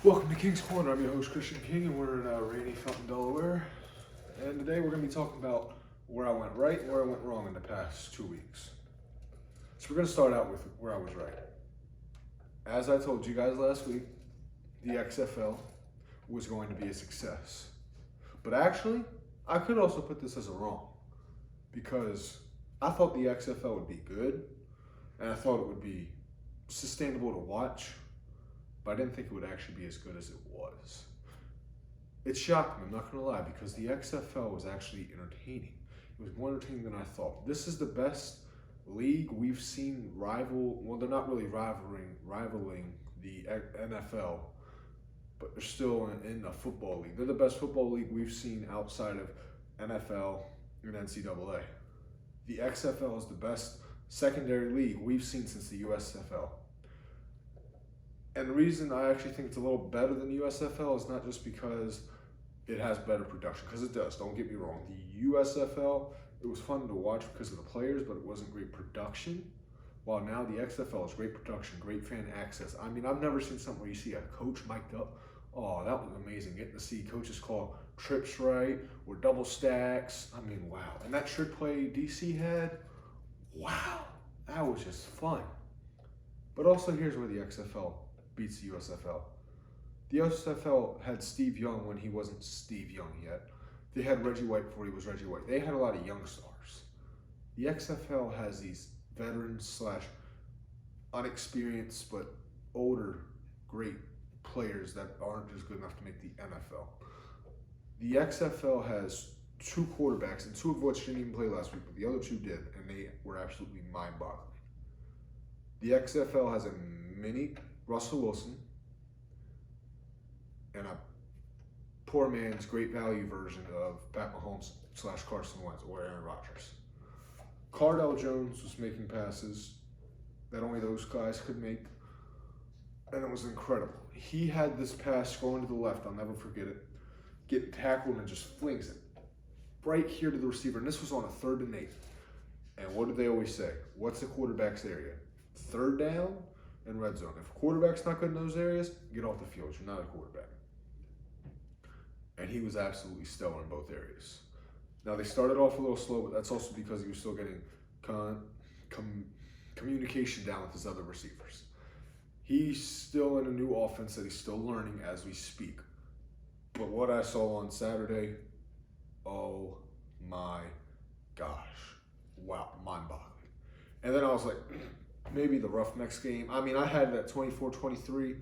Welcome to King's Corner. I'm your host, Christian King, and we're in rainy Fountain, Delaware. And today we're going to be talking about where I went right and where I went wrong in the past 2 weeks. So we're going to start out with where I was right. As I told you guys last week, the XFL was going to be a success. But actually, I could also put this as a wrong because I thought the XFL would be good and I thought it would be sustainable to watch, but I didn't think it would actually be as good as it was. It shocked me, I'm not going to lie, because the XFL was actually entertaining. It was more entertaining than I thought. This is the best league we've seen they're not really rivaling the NFL, but they're still in a football league. They're the best football league we've seen outside of NFL and NCAA. The XFL is the best secondary league we've seen since the USFL. And the reason I actually think it's a little better than the USFL is not just because it has better production, because it does, don't get me wrong. The USFL, it was fun to watch because of the players, but it wasn't great production. While now the XFL is great production, great fan access. I mean, I've never seen something where you see a coach mic'd up. Oh, that was amazing. Getting to see coaches call trips right or double stacks. I mean, wow. And that trick play DC had, wow, that was just fun. But also here's where the XFL beats the USFL. The USFL had Steve Young when he wasn't Steve Young yet. They had Reggie White before he was Reggie White. They had a lot of young stars. The XFL has these veterans / unexperienced but older great players that aren't just good enough to make the NFL. The XFL has two quarterbacks, and two of which didn't even play last week, but the other two did, and they were absolutely mind-boggling. The XFL has a mini Russell Wilson and a poor man's great value version of Pat Mahomes / Carson Wentz or Aaron Rodgers. Cardell Jones was making passes that only those guys could make, and it was incredible. He had this pass going to the left, I'll never forget it, getting tackled and just flings it right here to the receiver, and this was on a 3rd and 8. And what do they always say? What's the quarterback's area? 3rd down and red zone. If a quarterback's not good in those areas, get off the field. You're not a quarterback. And he was absolutely stellar in both areas. Now, they started off a little slow, but that's also because he was still getting communication down with his other receivers. He's still in a new offense that he's still learning as we speak. But what I saw on Saturday, oh my gosh. Wow, mind-boggling. And then I was like, maybe the Roughnecks game. I mean, I had that 24-23.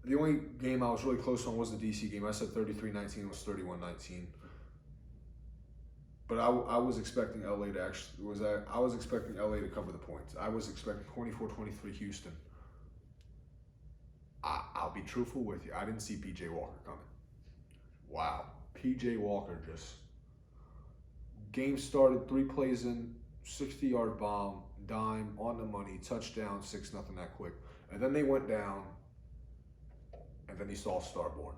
The only game I was really close on was the DC game. I said 33-19, it was 31-19. But I was expecting LA to I was expecting LA to cover the points. I was expecting 24-23 Houston. I'll be truthful with you. I didn't see PJ Walker coming. Wow. PJ Walker just, game started, 3 plays in, 60-yard bomb, dime, on the money, touchdown, 6-0 that quick. And then they went down, and then he saw Starborn.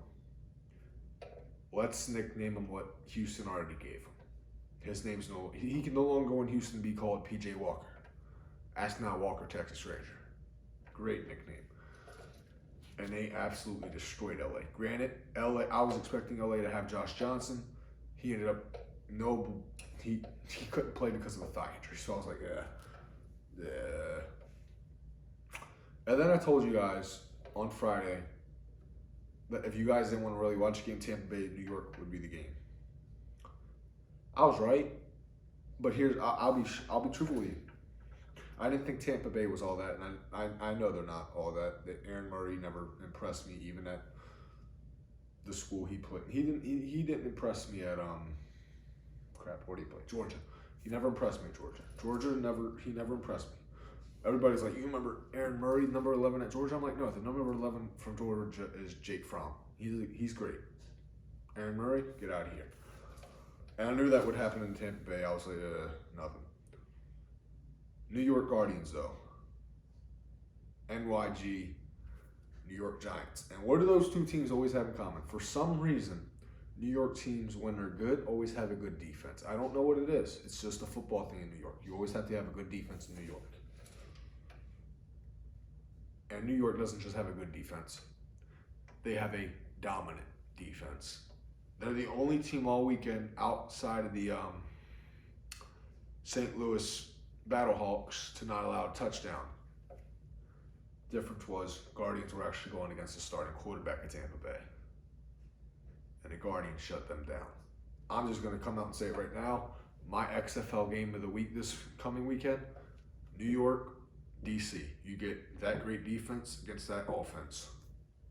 Let's nickname him what Houston already gave him. His name's he can no longer go in Houston and be called PJ Walker. Ask Not Walker, Texas Ranger. Great nickname. And they absolutely destroyed LA. Granted, I was expecting LA to have Josh Johnson. He ended up, he couldn't play because of a thigh injury. So I was like, yeah. And then I told you guys on Friday that if you guys didn't want to really watch a game, Tampa Bay, New York would be the game. I was right, but I'll be truthful with you. I didn't think Tampa Bay was all that, and I know they're not all that. That Aaron Murray never impressed me, even at the school he played. He didn't impress me at where did he play? Georgia. He never impressed me at Georgia. He never impressed me. Everybody's like, you remember Aaron Murray, number 11 at Georgia? I'm like, no, the number 11 from Georgia is Jake Fromm. He's great. Aaron Murray, get out of here. And I knew that would happen in Tampa Bay. I was like, nothing. New York Guardians, though. NYG, New York Giants. And what do those two teams always have in common? For some reason, New York teams, when they're good, always have a good defense. I don't know what it is. It's just a football thing in New York. You always have to have a good defense in New York. And New York doesn't just have a good defense. they have a dominant defense. They're the only team all weekend outside of the St. Louis Battlehawks to not allow a touchdown. Difference was Guardians were actually going against the starting quarterback at Tampa Bay. And the Guardians shut them down. I'm just going to come out and say it right now. My XFL game of the week this coming weekend, New York, DC. You get that great defense against that offense.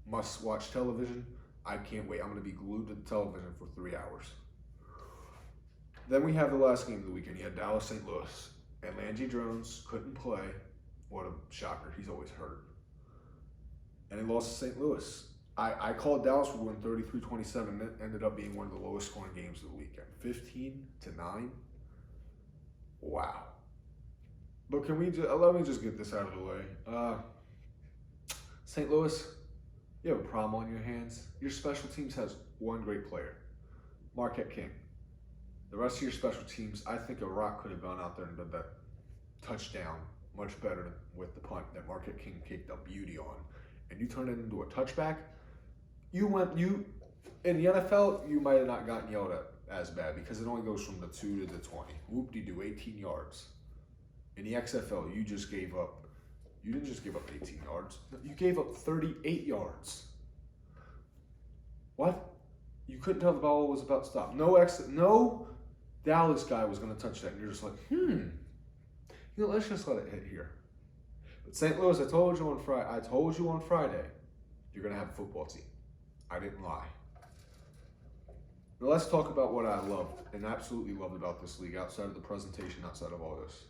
Must watch television. I can't wait. I'm going to be glued to the television for 3 hours. Then we have the last game of the weekend. You had Dallas, St. Louis. And Landry Jones couldn't play. What a shocker. He's always hurt. And he lost to St. Louis. I called Dallas would win 33-27. It ended up being one of the lowest scoring games of the weekend. 15-9. Wow. But can we just, let me just get this out of the way. St. Louis, you have a problem on your hands. Your special teams has one great player, Marquette King. The rest of your special teams, I think a Rock could have gone out there and done that touchdown much better with the punt that Marquette King kicked a beauty on. And you turn it into a touchback. In the NFL, you might have not gotten yelled at as bad because it only goes from the 2 to the 20. Whoop-de-doo, 18 yards. In the XFL, you didn't just give up 18 yards. You gave up 38 yards. What? You couldn't tell the ball was about to stop. No Dallas guy was going to touch that. And you're just like, let's just let it hit here. But St. Louis, I told you on Friday, you're going to have a football team. I didn't lie. Now let's talk about what I loved and absolutely loved about this league outside of the presentation, outside of all this.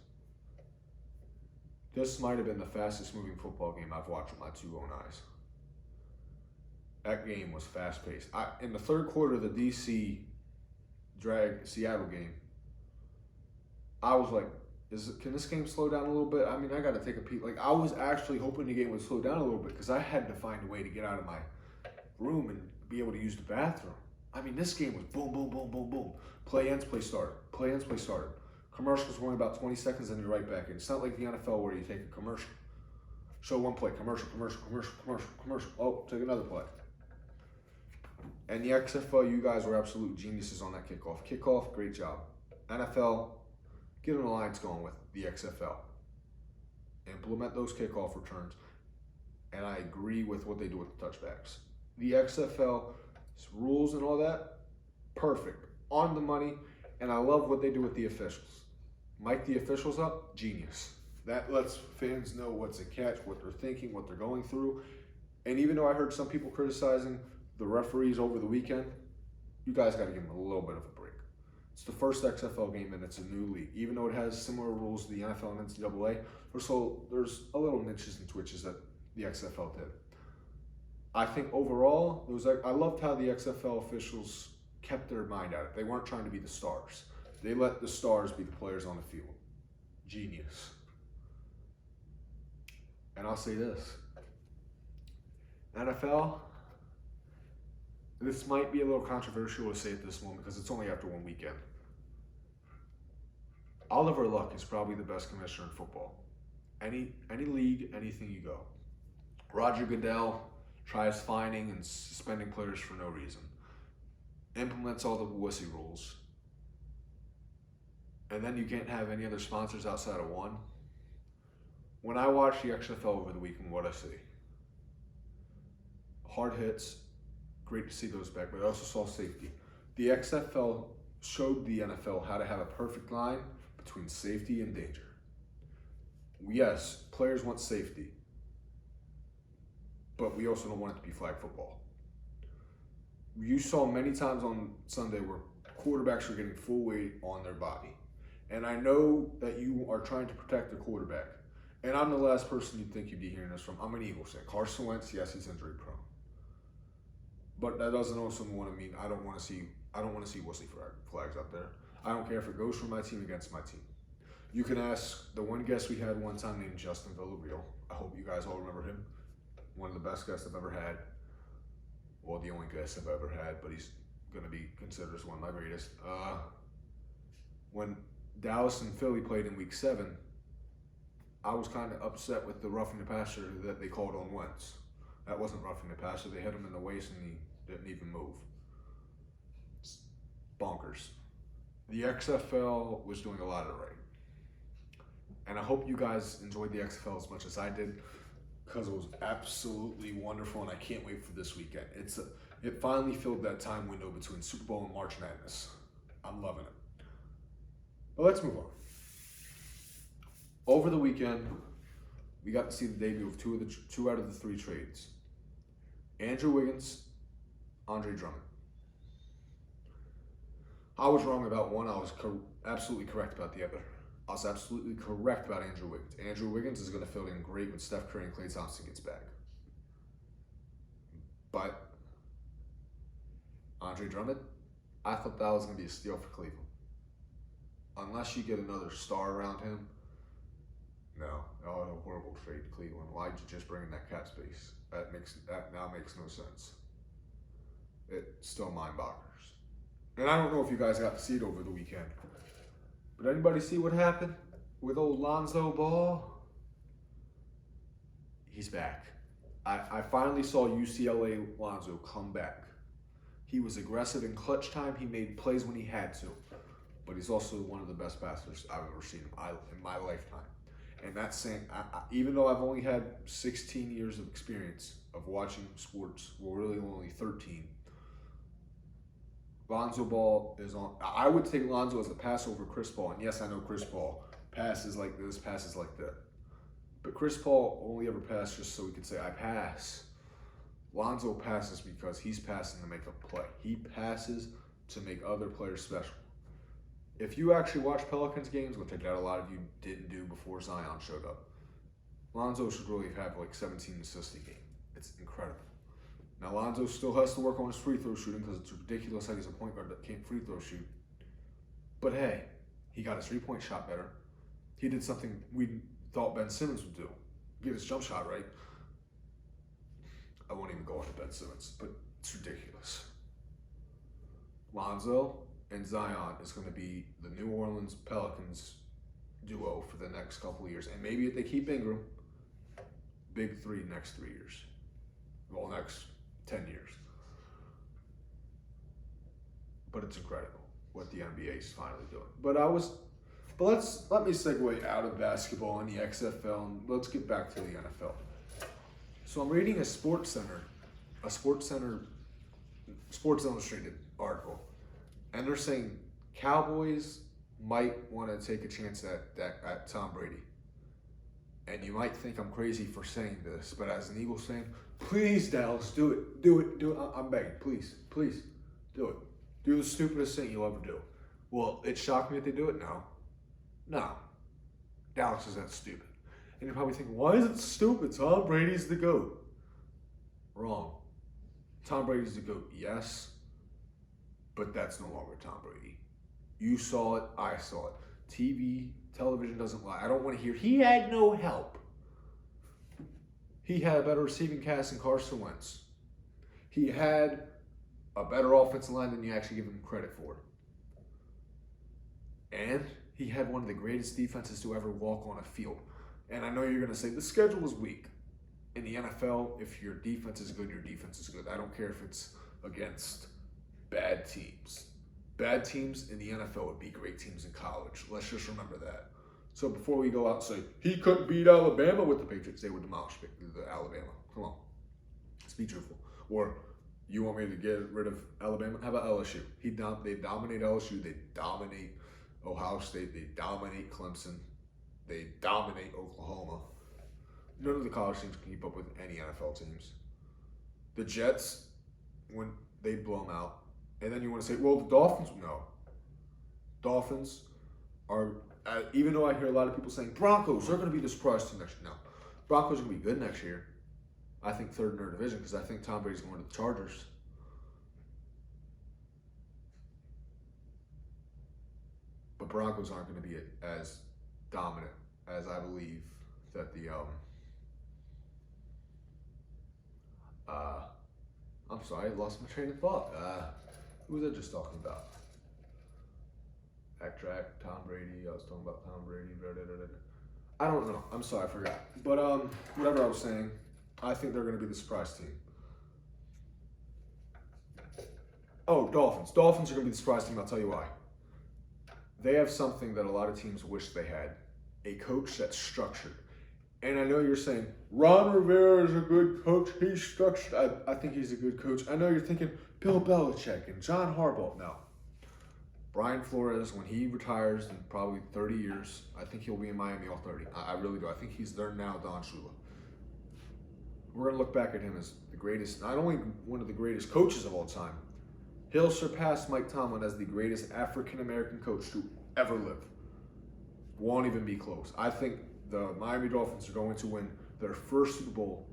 This might have been the fastest moving football game I've watched with my two own eyes. That game was fast paced. In the third quarter of the DC Seattle game, I was like, can this game slow down a little bit? I mean, I got to take a peek. Like, I was actually hoping the game would slow down a little bit because I had to find a way to get out of my room and be able to use the bathroom. I mean, this game was boom, boom, boom, boom, boom. Play ends, play started. Play ends, play started. Commercials were only about 20 seconds and you're right back in. It's not like the NFL where you take a commercial. Show one play, commercial. Oh, take another play. And the XFL, you guys were absolute geniuses on that kickoff. Kickoff, great job. NFL, get an alliance going with the XFL. Implement those kickoff returns. And I agree with what they do with the touchbacks. The XFL rules and all that, perfect. On the money. And I love what they do with the officials. Mic the officials up, genius. That lets fans know what's a catch, what they're thinking, what they're going through. And even though I heard some people criticizing the referees over the weekend, you guys got to give them a little bit of a break. It's the first XFL game and it's a new league. Even though it has similar rules to the NFL and NCAA, there's a little niches and twitches that the XFL did. I think overall, I loved how the XFL officials kept their mind at it. They weren't trying to be the stars. They let the stars be the players on the field. Genius. And I'll say this. NFL, this might be a little controversial to say at this moment because it's only after one weekend. Oliver Luck is probably the best commissioner in football. Any league, anything you go. Roger Goodell tries fining and suspending players for no reason. Implements all the wussy rules. And then you can't have any other sponsors outside of one. When I watched the XFL over the weekend, what I see? Hard hits, great to see those back, but I also saw safety. The XFL showed the NFL how to have a perfect line between safety and danger. Yes, players want safety, but we also don't want it to be flag football. You saw many times on Sunday where quarterbacks are getting full weight on their body. And I know that you are trying to protect the quarterback. And I'm the last person you'd think you'd be hearing this from. I'm an Eagles fan. Carson Wentz, yes, he's injury prone. But that doesn't also want to mean I don't want to see wussy flags out there. I don't care if it goes for my team against my team. You can ask the one guest we had one time named Justin Villarreal. I hope you guys all remember him. One of the best guests I've ever had. Well, the only guest I've ever had, but he's going to be considered as one of my greatest. When Dallas and Philly played in Week 7, I was kind of upset with the roughing the passer that they called on Wentz. That wasn't roughing the passer. They hit him in the waist and he didn't even move. It's bonkers. The XFL was doing a lot of it right. And I hope you guys enjoyed the XFL as much as I did, because it was absolutely wonderful, and I can't wait for this weekend. It finally filled that time window between Super Bowl and March Madness. I'm loving it. But let's move on. Over the weekend, we got to see the debut of two out of the three trades. Andrew Wiggins, Andre Drummond. I was wrong about one. I was absolutely correct about the other. I was absolutely correct about Andrew Wiggins. Andrew Wiggins is going to fill in great when Steph Curry and Klay Thompson gets back. But Andre Drummond, I thought that was going to be a steal for Cleveland. Unless you get another star around him, no, that was a horrible trade to Cleveland. Why'd you just bring in that cap space? That now makes no sense. It still mind boggles. And I don't know if you guys got to see it over the weekend, but anybody see what happened with old Lonzo Ball? He's back. I finally saw UCLA Lonzo come back. He was aggressive in clutch time. He made plays when he had to. But he's also one of the best passers I've ever seen in my lifetime. And that's saying, even though I've only had 16 years of experience of watching sports, well, really only 13, Lonzo Ball is on. I would take Lonzo as a pass over Chris Paul. And yes, I know Chris Paul passes like this, passes like that. But Chris Paul only ever passed just so he could say, I pass. Lonzo passes because he's passing to make a play. He passes to make other players special. If you actually watch Pelicans games, which I doubt a lot of you didn't do before Zion showed up, Lonzo should really have like 17 assists a game. It's incredible. Now, Lonzo still has to work on his free throw shooting because it's ridiculous that he's a point guard that can't free throw shoot. But hey, he got his three-point shot better. He did something we thought Ben Simmons would do, get his jump shot right. I won't even go into Ben Simmons, but it's ridiculous. Lonzo and Zion is going to be the New Orleans Pelicans duo for the next couple of years. And maybe if they keep Ingram, big three next 3 years. Well, next 10 years. But it's incredible what the NBA is finally doing. But let me segue out of basketball and the XFL and let's get back to the NFL. So I'm reading a Sports Illustrated article, and they're saying Cowboys might want to take a chance at Tom Brady. And you might think I'm crazy for saying this, but as an Eagles fan, please, Dallas, do it. I'm begging, please, do it. Do the stupidest thing you'll ever do. Will it shock me if they do it? No. Dallas is that stupid. And you're probably thinking, why is it stupid? Tom Brady's the GOAT. Wrong. Tom Brady's the GOAT, yes, but that's no longer Tom Brady. You saw it, I saw it. Television doesn't lie. I don't want to hear, he had no help. He had a better receiving cast than Carson Wentz. He had a better offensive line than you actually give him credit for. And he had one of the greatest defenses to ever walk on a field. And I know you're going to say, the schedule was weak. In the NFL, if your defense is good, your defense is good. I don't care if it's against bad teams. Bad teams in the NFL would beat great teams in college. Let's just remember that. So before we go out and say, he couldn't beat Alabama with the Patriots, they would demolish the Alabama. Come on. Let's be truthful. Or you want me to get rid of Alabama? How about LSU? They dominate LSU. They dominate Ohio State. They dominate Clemson. They dominate Oklahoma. None of the college teams can keep up with any NFL teams. The Jets, when they blow them out, and then you want to say, well, the Dolphins, no. Dolphins are, even though I hear a lot of people saying, Broncos, they're going to be the surprise team next year. No. Broncos are going to be good next year. I think third in their division because I think Tom Brady's going to the Chargers. But Broncos aren't going to be as dominant as I believe that the I'm sorry, I lost my train of thought. Who was I just talking about? Backtrack, Tom Brady. I was talking about Tom Brady. I don't know. I'm sorry, I forgot. But whatever I was saying, I think they're going to be the surprise team. Oh, Dolphins. Dolphins are going to be the surprise team. I'll tell you why. They have something that a lot of teams wish they had. A coach that's structured. And I know you're saying, Ron Rivera is a good coach. He's structured. I think he's a good coach. I know you're thinking Bill Belichick and John Harbaugh. No. Brian Flores, when he retires in probably 30 years, I think he'll be in Miami all 30. I really do. I think he's there now, Don Shula. We're going to look back at him as the greatest, not only one of the greatest coaches of all time, he'll surpass Mike Tomlin as the greatest African-American coach to ever live. Won't even be close. I think the Miami Dolphins are going to win their first Super Bowl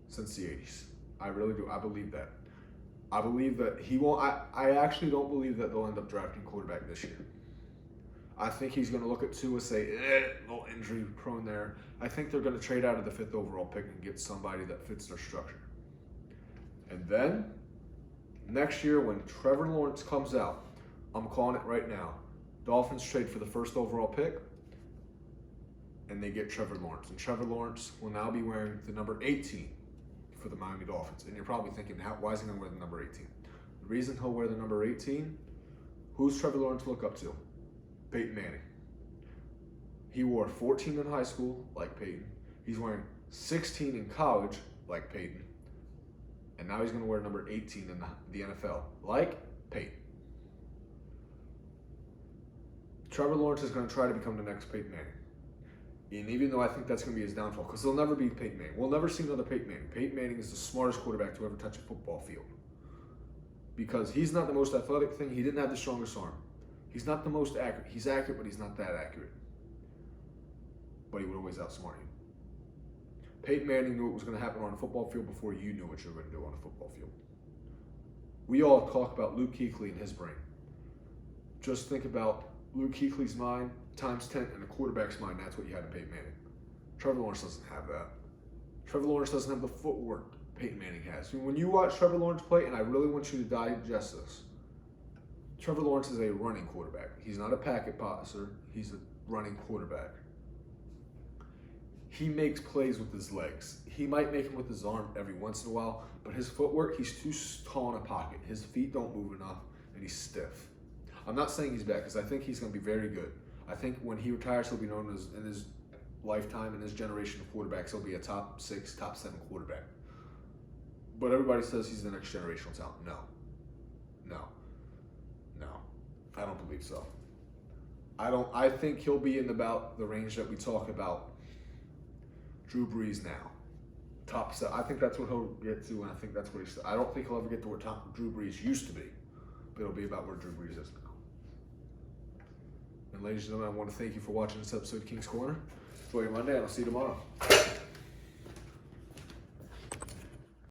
since the 80s. I really do. I believe that. I believe that he won't. I actually don't believe that they'll end up drafting quarterback this year. I think he's going to look at Tua and say, a little injury prone there. I think they're going to trade out of the 5th overall pick and get somebody that fits their structure. And then, next year when Trevor Lawrence comes out, I'm calling it right now. Dolphins trade for the 1st overall pick, and they get Trevor Lawrence. And Trevor Lawrence will now be wearing the number 18 for the Miami Dolphins. And you're probably thinking, why is he going to wear the number 18? The reason he'll wear the number 18, who's Trevor Lawrence look up to? Peyton Manning. He wore 14 in high school, like Peyton. He's wearing 16 in college, like Peyton. And now he's going to wear number 18 in the NFL, like Peyton. Trevor Lawrence is going to try to become the next Peyton Manning. And even though I think that's going to be his downfall, because he'll never be Peyton Manning. We'll never see another Peyton Manning. Peyton Manning is the smartest quarterback to ever touch a football field. Because he's not the most athletic thing. He didn't have the strongest arm. He's not the most accurate. He's accurate, but he's not that accurate. But he would always outsmart you. Peyton Manning knew what was going to happen on a football field before you knew what you were going to do on a football field. We all talk about Luke Kuechly and his brain. Just think about Luke Kuechly's mind times 10 and a quarterback's mind. That's what you had in Peyton Manning. Trevor Lawrence doesn't have that. Trevor Lawrence doesn't have the footwork Peyton Manning has. When you watch Trevor Lawrence play, and I really want you to digest this, Trevor Lawrence is a running quarterback. He's not a packet passer. He's a running quarterback. He makes plays with his legs. He might make them with his arm every once in a while, but his footwork, he's too tall in a pocket. His feet don't move enough, and he's stiff. I'm not saying he's bad, because I think he's going to be very good. I think when he retires, he'll be known as, in his lifetime, in his generation of quarterbacks, he'll be a top 6, top 7 quarterback. But everybody says he's the next generational talent. No. I don't believe so. I think he'll be in about the range that we talk about Drew Brees now. Top 7. I think that's what he'll get to, and I think that's what he's. I don't think he'll ever get to where Drew Brees used to be, but it'll be about where Drew Brees is now. And ladies and gentlemen, I want to thank you for watching this episode of King's Corner. Enjoy your Monday, and I'll see you tomorrow.